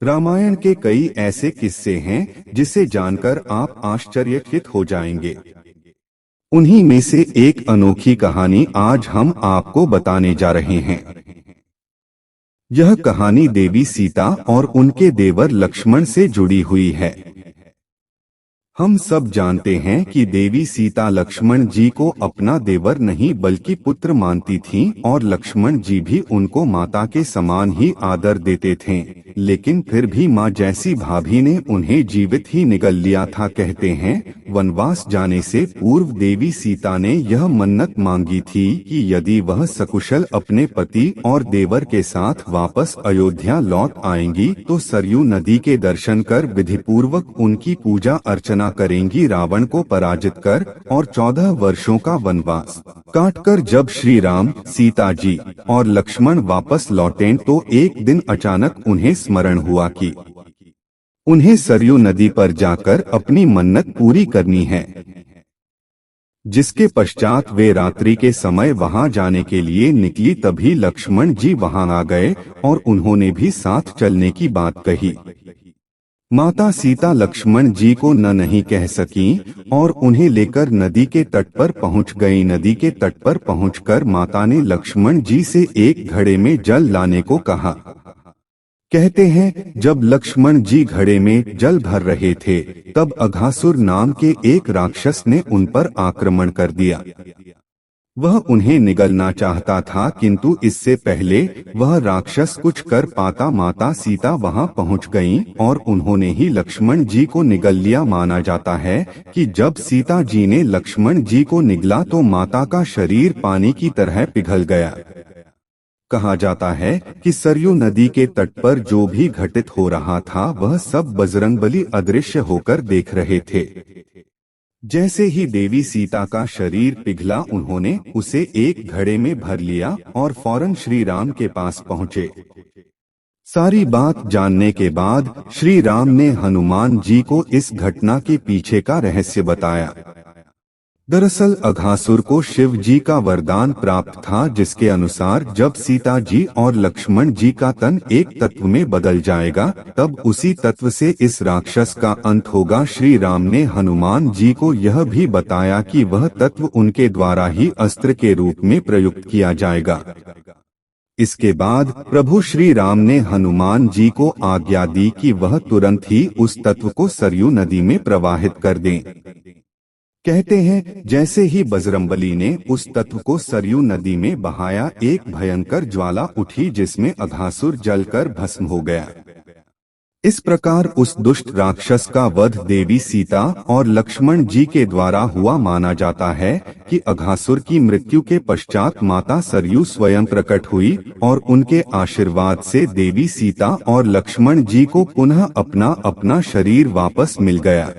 रामायण के कई ऐसे किस्से हैं जिसे जानकर आप आश्चर्यचकित हो जाएंगे। उन्हीं में से एक अनोखी कहानी आज हम आपको बताने जा रहे हैं। यह कहानी देवी सीता और उनके देवर लक्ष्मण से जुड़ी हुई है। हम सब जानते हैं कि देवी सीता लक्ष्मण जी को अपना देवर नहीं बल्कि पुत्र मानती थीं और लक्ष्मण जी भी उनको माता के समान ही आदर देते थे, लेकिन फिर भी माँ जैसी भाभी ने उन्हें जीवित ही निगल लिया था। कहते हैं वनवास जाने से पूर्व देवी सीता ने यह मन्नत मांगी थी कि यदि वह सकुशल अपने पति और देवर के साथ वापस अयोध्या लौट आएंगी तो सरयू नदी के दर्शन कर विधिपूर्वक उनकी पूजा अर्चना करेंगी, रावण को पराजित कर, और 14 वर्षों का वनवास काटकर जब श्री राम, सीता जी और लक्ष्मण वापस लौटे तो एक दिन अचानक उन्हें स्मरण हुआ कि उन्हें सरयू नदी पर जाकर अपनी मन्नत पूरी करनी है। जिसके पश्चात वे रात्रि के समय वहां जाने के लिए निकली। तभी लक्ष्मण जी वहां आ गए और उन्होंने भी साथ चलने की बात कही। माता सीता लक्ष्मण जी को न नहीं कह सकीं और उन्हें लेकर नदी के तट पर पहुंच गईं। नदी के तट पर पहुंचकर माता ने लक्ष्मण जी से एक घड़े में जल लाने को कहा। कहते हैं जब लक्ष्मण जी घड़े में जल भर रहे थे तब अघासुर नाम के एक राक्षस ने उन पर आक्रमण कर दिया। वह उन्हें निगलना चाहता था, किंतु इससे पहले वह राक्षस कुछ कर पाता माता सीता वहां पहुंच गईं और उन्होंने ही लक्ष्मण जी को निगल लिया। माना जाता है कि जब सीता जी ने लक्ष्मण जी को निगला तो माता का शरीर पानी की तरह पिघल गया। कहा जाता है कि सरयू नदी के तट पर जो भी घटित हो रहा था वह सब बजरंगबली अदृश्य होकर देख रहे थे। जैसे ही देवी सीता का शरीर पिघला उन्होंने उसे एक घड़े में भर लिया और फौरन श्री राम के पास पहुँचे। सारी बात जानने के बाद श्री राम ने हनुमान जी को इस घटना के पीछे का रहस्य बताया। दरअसल अघासुर को शिव जी का वरदान प्राप्त था, जिसके अनुसार जब सीता जी और लक्ष्मण जी का तन एक तत्व में बदल जाएगा तब उसी तत्व से इस राक्षस का अंत होगा। श्री राम ने हनुमान जी को यह भी बताया कि वह तत्व उनके द्वारा ही अस्त्र के रूप में प्रयुक्त किया जाएगा। इसके बाद प्रभु श्री राम ने हनुमान जी को आज्ञा दी कि वह तुरंत ही उस तत्व को सरयू नदी में प्रवाहित कर दें। कहते हैं जैसे ही बजरंगबली ने उस तत्व को सरयू नदी में बहाया एक भयंकर ज्वाला उठी जिसमें अघासुर जलकर भस्म हो गया। इस प्रकार उस दुष्ट राक्षस का वध देवी सीता और लक्ष्मण जी के द्वारा हुआ। माना जाता है कि अघासुर की मृत्यु के पश्चात माता सरयू स्वयं प्रकट हुई और उनके आशीर्वाद से देवी सीता और लक्ष्मण जी को पुनः अपना अपना शरीर वापस मिल गया।